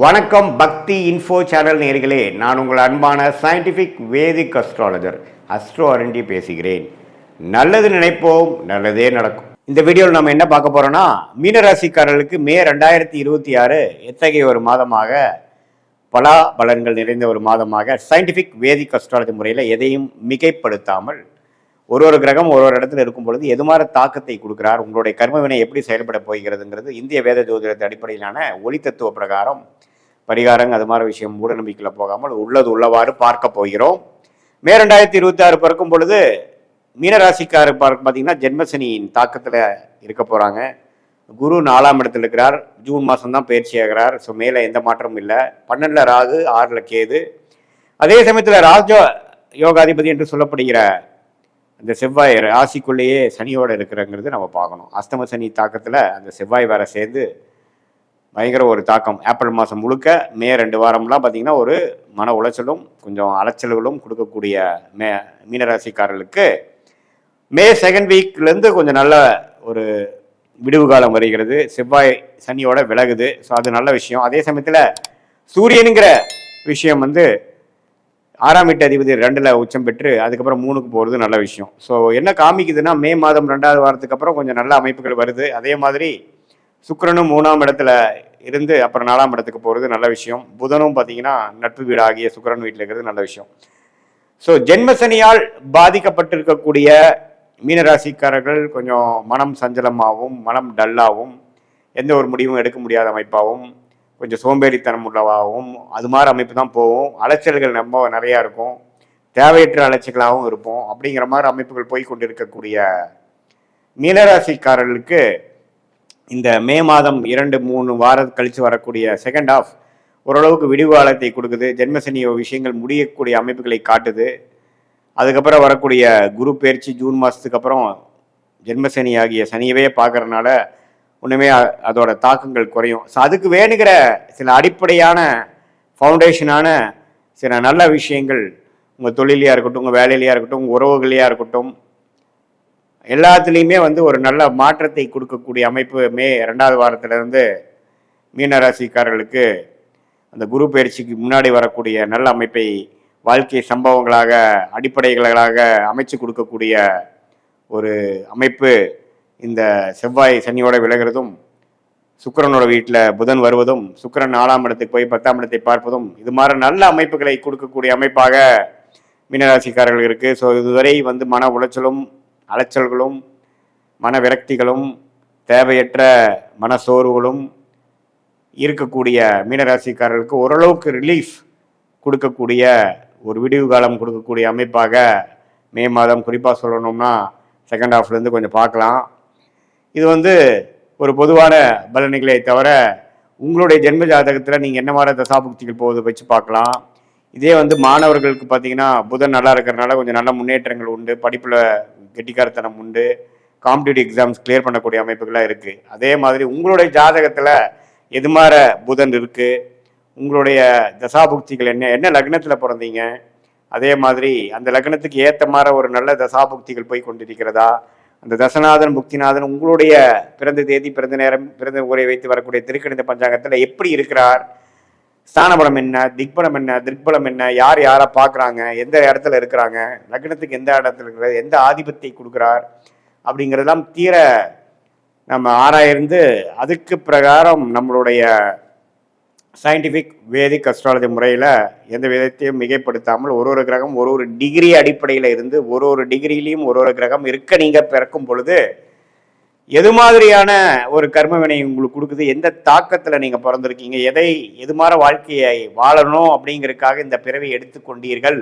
வணக்கம் பக்தி info channel நேயர்களே, நான் உங்கள் அன்பான சயின்டிஃபிக் வேதிக் அஸ்ட்ராலஜர் அஸ்ட்ரோ அரண்டி பேசுகிறேன். நல்லது நினைப்போம், நல்லதே நடக்கும். இந்த வீடியோவில் நம்ம என்ன பார்க்க போறோம்னா, மீனராசிக்காரர்களுக்கு மே 2026 எத்தகைய ஒரு மாதமாக, பலா பலன்கள் நிறைந்த ஒரு மாதமாக சயின்டிஃபிக் வேதிக் அஸ்ட்ராலஜி முறையில் எதையும் மிகைப்படுத்தாமல் ஒரு கிரகம் ஒரு இடத்துல இருக்கும் பொழுது எது மாதிரி தாக்கத்தை கொடுக்கிறார், உங்களுடைய கர்மவினை எப்படி செயல்பட போகிறதுங்கிறது இந்திய வேத ஜோதிடத்தை அடிப்படையிலான ஒளி தத்துவ பிரகாரம் பரிகாரம் அது மாதிரி விஷயம் மூட நம்பிக்கையில் போகாமல் உள்ளது உள்ளவாறு பார்க்க போகிறோம். மே 2026 பிறக்கும் பொழுது மீனராசிக்காரர் பார்த்தீங்கன்னா ஜென்மசனியின் தாக்கத்தில் இருக்க போகிறாங்க. குரு 4ஆம் இடத்துல இருக்கிறார். ஜூன் மாதம் தான் பயிற்சி ஆகிறார். ஸோ மேலே எந்த மாற்றமும் இல்லை. 12 ராகு, 6 கேது. அதே சமயத்தில் ராஜ யோகாதிபதி என்று சொல்லப்படுகிற அந்த செவ்வாய் ராசிக்குள்ளேயே சனியோடு இருக்கிறங்கிறது நம்ம பார்க்கணும். அஸ்தம சனி தாக்கத்தில் அந்த செவ்வாய் வேற சேர்ந்து பயங்கர ஒரு தாக்கம். ஏப்ரல் மாதம் முழுக்க மே 2 வாரம்லாம் பார்த்திங்கன்னா ஒரு மன உளைச்சலும் கொஞ்சம் அலைச்சல்களும் கொடுக்கக்கூடிய மீனராசிக்காரர்களுக்கு மே 2nd வீக்லேருந்து கொஞ்சம் நல்ல ஒரு விடுவு காலம் வருகிறது. செவ்வாய் சனியோட விலகுது. ஸோ அது நல்ல விஷயம். அதே சமயத்தில் சூரியனுங்கிற விஷயம் 6ஆம் வீட்டு அதிபதி 2ல் உச்சம் பெற்று அதுக்கப்புறம் 3க்கு போகிறது நல்ல விஷயம். ஸோ என்ன காமிக்குதுன்னா, மே மாதம் 2வது வாரத்துக்கு அப்புறம் கொஞ்சம் நல்ல அமைப்புகள் வருது. அதே மாதிரி சுக்கிரனும் 3ஆம் இடத்துல இருந்து அப்புறம் 4ஆம் இடத்துக்கு போகிறது நல்ல விஷயம். புதனும் பார்த்தீங்கன்னா நட்பு வீடு ஆகிய சுக்கிரன் வீட்டில் இருக்கிறது நல்ல விஷயம். ஸோ ஜென்மசனியால் பாதிக்கப்பட்டிருக்கக்கூடிய மீனராசிக்காரர்கள் கொஞ்சம் மனம் சஞ்சலமாகவும் மனம் டல்லாகவும் எந்த ஒரு முடிவும் எடுக்க முடியாத அமைப்பாகவும் கொஞ்சம் சோம்பேறித்தனம் உள்ளவாகவும் அது மாதிரி அமைப்பு தான் போகும். அலைச்சல்கள் ரொம்ப நிறையா இருக்கும். தேவையற்ற அலைச்சல்களாகவும் இருப்போம். அப்படிங்கிற மாதிரி அமைப்புகள் போய் கொண்டிருக்கக்கூடிய மீனராசிக்காரர்களுக்கு இந்த மே மாதம் 2-3 வாரம் கழித்து வரக்கூடிய செகண்ட் ஆஃப் ஓரளவுக்கு விடிவு காலத்தை கொடுக்குது. ஜென்மசனி விஷயங்கள் முடியக்கூடிய அமைப்புகளை காட்டுது. அதுக்கப்புறம் வரக்கூடிய குரு பயிற்சி ஜூன் மாதத்துக்கு அப்புறம் ஜென்மசனி ஆகிய சனியவே பார்க்கறதுனால ஒன்றுமே அதோட தாக்கங்கள் குறையும். ஸோ அதுக்கு வேணுங்கிற சில அடிப்படையான ஃபவுண்டேஷனான சில நல்ல விஷயங்கள் உங்கள் தொழிலையாக இருக்கட்டும், உங்கள் வேலையிலையாக இருக்கட்டும், உங்கள் உறவுகளையாக இருக்கட்டும், எல்லாத்துலேயுமே ஒரு நல்ல மாற்றத்தை கொடுக்கக்கூடிய அமைப்பு மே 2வது வாரத்திலிருந்து மீனராசிக்காரர்களுக்கு அந்த குரு பயிற்சிக்கு முன்னாடி வரக்கூடிய நல்ல அமைப்பை வாழ்க்கை சம்பவங்களாக அடிப்படைகளாக அமைச்சு கொடுக்கக்கூடிய ஒரு அமைப்பு. இந்த செவ்வாய் சனியோட விலகிறதும், சுக்கிரனோட வீட்டில் புதன் வருவதும், சுக்கிரன் 4ஆம் இடத்துக்கு போய் 10ஆம் இடத்தை பார்ப்பதும் இது மாதிரி நல்ல அமைப்புகளை கொடுக்கக்கூடிய அமைப்பாக மீனராசிக்காரர்கள் இருக்குது. ஸோ இதுவரை மன உளைச்சலும் அலைச்சல்களும் மன விரக்திகளும் தேவையற்ற மன சோர்வுகளும் இருக்கக்கூடிய மீனராசிக்காரர்களுக்கு ஓரளவுக்கு ரிலீஃப் கொடுக்கக்கூடிய ஒரு விடிவு காலம் கொடுக்கக்கூடிய அமைப்பாக மே மாதம் குறிப்பாக சொல்லணும்னா செகண்ட் ஹாஃப்லேருந்து கொஞ்சம் பார்க்கலாம். இது ஒரு பொதுவான பலன்களை தவிர உங்களுடைய ஜென்ம ஜாதகத்தில் நீங்கள் என்ன மாதிரி தசாபுக்திகள் போகுது வச்சு பார்க்கலாம். இதே மாணவர்களுக்கு பார்த்தீங்கன்னா புதன் நல்லா இருக்கிறனால கொஞ்சம் நல்ல முன்னேற்றங்கள் உண்டு, படிப்பில் கெட்டிக்காரத்தனம் உண்டு, காம்படிட்டிவ் எக்ஸாம்ஸ் கிளியர் பண்ணக்கூடிய அமைப்புகளாக இருக்குது. அதே மாதிரி உங்களுடைய ஜாதகத்தில் எது மாதிரி புதன் இருக்குது, உங்களுடைய தசாபுக்திகள் என்ன லக்னத்தில் பிறந்தீங்க, அதே மாதிரி அந்த லக்னத்துக்கு ஏற்ற மாதிரி ஒரு நல்ல தசாபுக்திகள் போய் கொண்டிருக்கிறதா, அந்த தசநாதன் புக்திநாதன் உங்களுடைய பிறந்த தேதி பிறந்த நேரம் பிறந்த ஊரை வைத்து வரக்கூடிய திருக்கணித பஞ்சாங்கத்தில் எப்படி இருக்கிறார், ஸ்தானபலம் என்ன, திக்பலம் என்ன, திருப்பலம் என்ன, யார் யாரை பார்க்குறாங்க, எந்த இடத்துல இருக்கிறாங்க, லக்னத்துக்கு எந்த இடத்துல இருக்கிறது, எந்த ஆதிபத்தை கொடுக்குறார் அப்படிங்கிறதெல்லாம் தீர நம்ம ஆராய்ந்து அதுக்கு பிரகாரம் நம்மளுடைய சயின்டிஃபிக் வேதிக் அஸ்ட்ராலஜி முறையில் எந்த விதத்தையும் மிகைப்படுத்தாமல் ஒரு கிரகம் ஒரு டிகிரி அடிப்படையில் இருந்து ஒரு டிகிரிலையும் ஒரு கிரகம் இருக்க நீங்கள் பிறக்கும் பொழுது எது மாதிரியான ஒரு கர்மவினை உங்களுக்கு கொடுக்குது, எந்த தாக்கத்தில் நீங்கள் பிறந்திருக்கீங்க, எது மாதிரி வாழ்க்கையை வாழணும் அப்படிங்கிறதுக்காக இந்த பிறவை எடுத்துக்கொண்டீர்கள்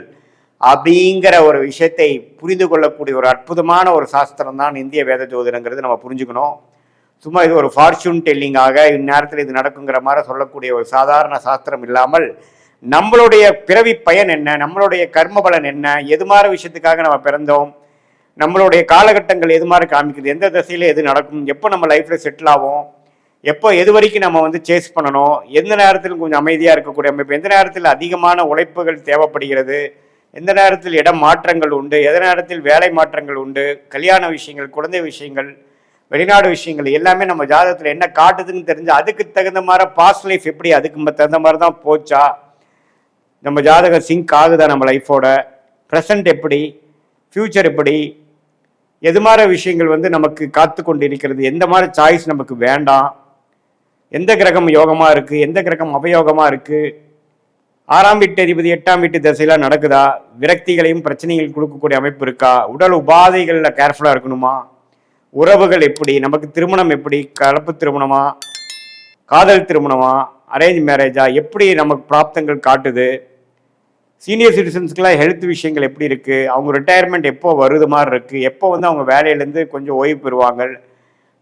அப்படிங்கிற ஒரு விஷயத்தை புரிந்து கொள்ளக்கூடிய ஒரு அற்புதமான ஒரு சாஸ்திரம் தான் இந்திய வேத ஜோதிடங்கிறது நம்ம புரிஞ்சுக்கணும். சும்மா இது ஒரு ஃபார்ச்சூன் டெல்லிங்காக இந்நேரத்தில் இது நடக்குங்கிற மாதிரி சொல்லக்கூடிய ஒரு சாதாரண சாஸ்திரம் இல்லாமல் நம்மளுடைய பிறவி பயன் என்ன, நம்மளுடைய கர்ம பலன் என்ன, எது மாதிரி விஷயத்துக்காக நம்ம பிறந்தோம், நம்மளுடைய காலகட்டங்கள் எது மாதிரி காமிக்குது, எந்த திசையில் எது நடக்கும், எப்போ நம்ம லைஃப்பில் செட்டில் ஆகும், எப்போ எது வரைக்கும் நம்ம சேஸ் பண்ணணும், எந்த நேரத்தில் கொஞ்சம் அமைதியாக இருக்கக்கூடிய அமைப்பு, எந்த நேரத்தில் அதிகமான உழைப்புகள் தேவைப்படுகிறது, எந்த நேரத்தில் இடம் மாற்றங்கள் உண்டு, எந்த நேரத்தில் வேலை மாற்றங்கள் உண்டு, கல்யாண விஷயங்கள், குழந்தை விஷயங்கள், வெளிநாடு விஷயங்கள் எல்லாமே நம்ம ஜாதகத்தில் என்ன காட்டுதுன்னு தெரிஞ்சு அதுக்கு தகுந்த மாதிரி பாஸ்ட் லைஃப் எப்படி அதுக்கு தகுந்த மாதிரி தான் போச்சா, நம்ம ஜாதகம் சிங்க் ஆகுதா நம்ம லைஃபோட, ப்ரெசண்ட் எப்படி, ஃப்யூச்சர் எப்படி, எது மாதிரி விஷயங்கள் வந்து நமக்கு காத்து கொண்டு இருக்கிறது, எந்த மாதிரி சாய்ஸ் நமக்கு வேண்டாம், எந்த கிரகம் யோகமாக இருக்குது, எந்த கிரகம் அபயோகமாக இருக்குது, 6ஆம் வீட்டு அதிபதி 8ஆம் வீட்டு திசையெல்லாம் நடக்குதா, விரக்திகளையும் பிரச்சனைகள் கொடுக்கக்கூடிய அமைப்பு இருக்கா, உடல் உபாதைகளில் கேர்ஃபுல்லாக இருக்கணுமா, உறவுகள் எப்படி, நமக்கு திருமணம் எப்படி, கலப்பு திருமணமா, காதல் திருமணமா, அரேஞ்ச் மேரேஜா, எப்படி நமக்கு பிராப்தங்கள் காட்டுது, சீனியர் சிட்டிசன்ஸ்க்குலாம் ஹெல்த் விஷயங்கள் எப்படி இருக்குது, அவங்க ரிட்டையர்மெண்ட் எப்போ வருது மாதிரி இருக்குது, எப்போ வந்து அவங்க வேலையிலேருந்து கொஞ்சம் ஓய்வு பெறுவாங்க,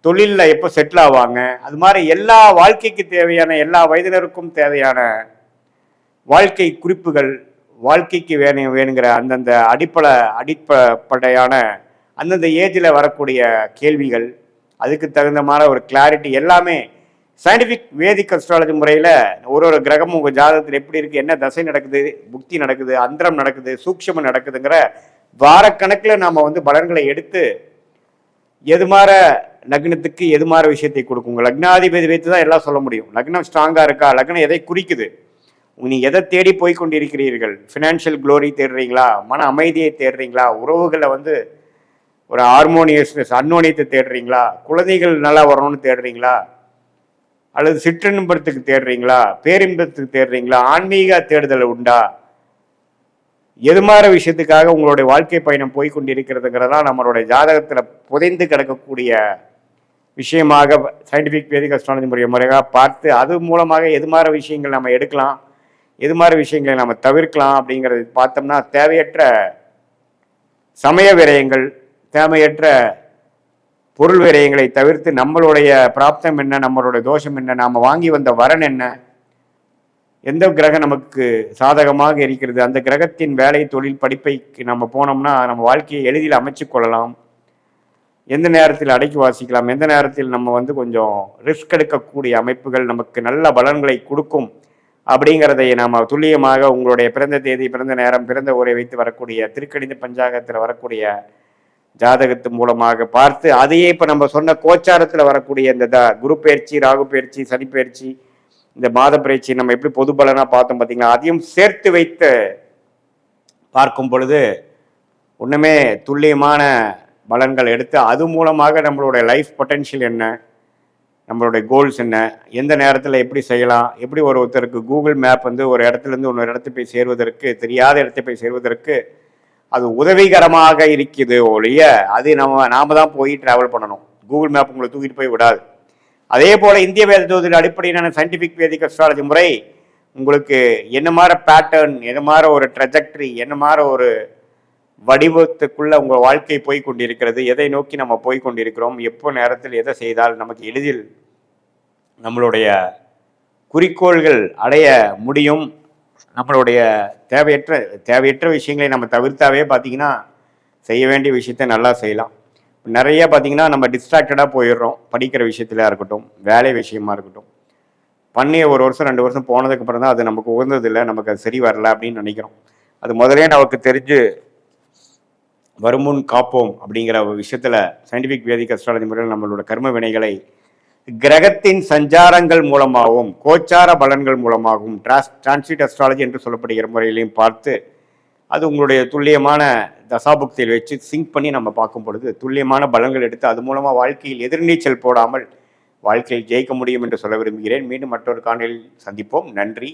தொழிலில் எப்போ செட்டில் ஆவாங்க, அது மாதிரி எல்லா வாழ்க்கைக்கு தேவையான எல்லா வயதினருக்கும் தேவையான வாழ்க்கை குறிப்புகள், வாழ்க்கைக்கு வேணுங்கிற அந்தந்த அடிப்படையான அந்தந்த ஏஜில் வரக்கூடிய கேள்விகள், அதுக்கு தகுந்த மாதிரி ஒரு கிளாரிட்டி எல்லாமே சயின்டிஃபிக் வேதிக் அஸ்ட்ராலஜி முறையில் ஒரு கிரகமும் உங்கள் ஜாதகத்தில் எப்படி இருக்குது, என்ன தசை நடக்குது, புக்தி நடக்குது, அந்தரம் நடக்குது, சூக்ஷமம் நடக்குதுங்கிற வாரக்கணக்கில் நாம் வந்து பலன்களை எடுத்து எது மாதிரி லக்னத்துக்கு எது மாதிரி விஷயத்தை கொடுக்குங்க. லக்னாதிபதி வைத்து தான் எல்லாம் சொல்ல முடியும். லக்னம் ஸ்ட்ராங்காக இருக்கா, லக்னம் எதை குறிக்குது, நீங்கள் எதை தேடி போய் கொண்டிருக்கிறீர்கள், ஃபினான்ஷியல் க்ளோரி தேடுறீங்களா, மன அமைதியை தேடுறீங்களா, உறவுகளை வந்து ஒரு ஹார்மோனியஸ்னஸ் அன்னோனியத்தை தேடுறீங்களா, குழந்தைகள் நல்லா வரணும்னு தேடுறீங்களா, அல்லது சிற்றின்பத்துக்கு தேடுறீங்களா, பேரின்பத்துக்கு தேடுறீங்களா, ஆன்மீக தேடுதல் உண்டா, எது மாதிரி விஷயத்துக்காக உங்களுடைய வாழ்க்கை பயணம் போய் கொண்டிருக்கிறதுங்கிறதா நம்மளுடைய ஜாதகத்தில் புதைந்து கிடக்கக்கூடிய விஷயமாக சயின்டிஃபிக் வேதிக் அஸ்ட்ராலஜி முறையாக பார்த்து அது மூலமாக எது மாதிரி விஷயங்கள் நம்ம எடுக்கலாம், எது மாதிரி விஷயங்களை நம்ம தவிர்க்கலாம் அப்படிங்கிறது பார்த்தோம்னா தேவையற்ற சமய விரயங்கள், தேவையற்ற பொருள் விரயங்களை தவிர்த்து நம்மளுடைய பிராப்தம் என்ன, நம்மளுடைய தோஷம் என்ன, நாம் வாங்கி வந்த வரன் என்ன, எந்த கிரகம் நமக்கு சாதகமாக இருக்கிறது, அந்த கிரகத்தின் வேலை தொழில் படிப்பைக்கு நம்ம போனோம்னா நம்ம வாழ்க்கையை எளிதில் அமைச்சு கொள்ளலாம், எந்த நேரத்தில் அடக்கி வாசிக்கலாம், எந்த நேரத்தில் நம்ம வந்து கொஞ்சம் ரிஸ்க் எடுக்கக்கூடிய அமைப்புகள் நமக்கு நல்ல பலன்களை கொடுக்கும் அப்படிங்கிறதை நாம் துல்லியமாக உங்களுடைய பிறந்த தேதி, பிறந்த நேரம், பிறந்த ஊரை வைத்து வரக்கூடிய திருக்கணித பஞ்சாங்கத்தில் வரக்கூடிய ஜாதகத்து மூலமாக பார்த்து அதையே இப்போ நம்ம சொன்ன கோச்சாரத்தில் வரக்கூடிய இந்த குரு பயிற்சி, ராகு பயிற்சி, சனி பயிற்சி, இந்த மாத பயிற்சி நம்ம எப்படி பொது பலனாக பார்த்தோம் பார்த்தீங்களா, அதையும் சேர்த்து வைத்து பார்க்கும் பொழுது ஒன்றுமே துல்லியமான பலன்கள் எடுத்து அது மூலமாக நம்மளுடைய லைஃப் பொட்டென்ஷியல் என்ன, நம்மளுடைய கோல்ஸ் என்ன, எந்த நேரத்தில் எப்படி செய்யலாம், எப்படி ஒருத்தருக்கு கூகுள் மேப் வந்து ஒரு இடத்துலேருந்து இன்னொரு இடத்துக்கு போய் சேர்வதற்கு, தெரியாத இடத்தை போய் சேர்வதற்கு அது உதவிகரமாக இருக்குது ஒழிய அது நாம தான் போய் டிராவல் பண்ணணும். கூகுள் மேப் உங்களை தூக்கிட்டு போய் விடாது. அதே போல இந்திய வேத ஜோதிட அடிப்படையிலான சயின்டிஃபிக் வேதிக் அஸ்ட்ராலஜி முறை உங்களுக்கு என்ன மாதிரி பேட்டர்ன், என்ன மாதிரி ஒரு ட்ரெஜெக்டரி, என்ன மாதிரி ஒரு வடிவத்துக்குள்ள உங்கள் வாழ்க்கை போய் கொண்டிருக்கிறது, எதை நோக்கி நம்ம போய் கொண்டிருக்கிறோம், எப்போ நேரத்தில் எதை செய்தால் நமக்கு எளிதில் நம்மளுடைய குறிக்கோள்கள் அடைய முடியும், நம்மளுடைய தேவையற்ற விஷயங்களை நம்ம தவிர்த்தாவே பார்த்தீங்கன்னா செய்ய வேண்டிய விஷயத்த நல்லா செய்யலாம். நிறைய பார்த்தீங்கன்னா நம்ம டிஸ்ட்ராக்டடாக போயிடுறோம். படிக்கிற விஷயத்துல இருக்கட்டும், வேலை விஷயமா இருக்கட்டும், பண்ணி ஒரு வருஷம் 2 வருஷம் போனதுக்கப்புறம் தான் அது நமக்கு உகந்ததில்லை, நமக்கு அது சரி வரல அப்படின்னு நினைக்கிறோம். அது முதலே நமக்கு தெரிஞ்சு வருமுன் காப்போம் அப்படிங்கிற ஒரு விஷயத்தில் சயின்டிஃபிக் வேதிக் அஸ்ட்ராலஜி முறையில் நம்மளோட கர்ம வினைகளை கிரகத்தின் சஞ்சாரங்கள் மூலமாகவும் கோச்சார பலன்கள் மூலமாகவும் டிரான்சிட் அஸ்ட்ராலஜி என்று சொல்லப்படுகிற முறையிலையும் பார்த்து அது உங்களுடைய துல்லியமான தசாபுக்தியில் வச்சு சிங்க் பண்ணி நம்ம பார்க்கும் பொழுது துல்லியமான பலன்கள் எடுத்து அது மூலமாக வாழ்க்கையில் எதிர்நீச்சல் போடாமல் வாழ்க்கையில் ஜெயிக்க முடியும் என்று சொல்ல விரும்புகிறேன். மீண்டும் மற்றொரு காணொளியில் சந்திப்போம். நன்றி.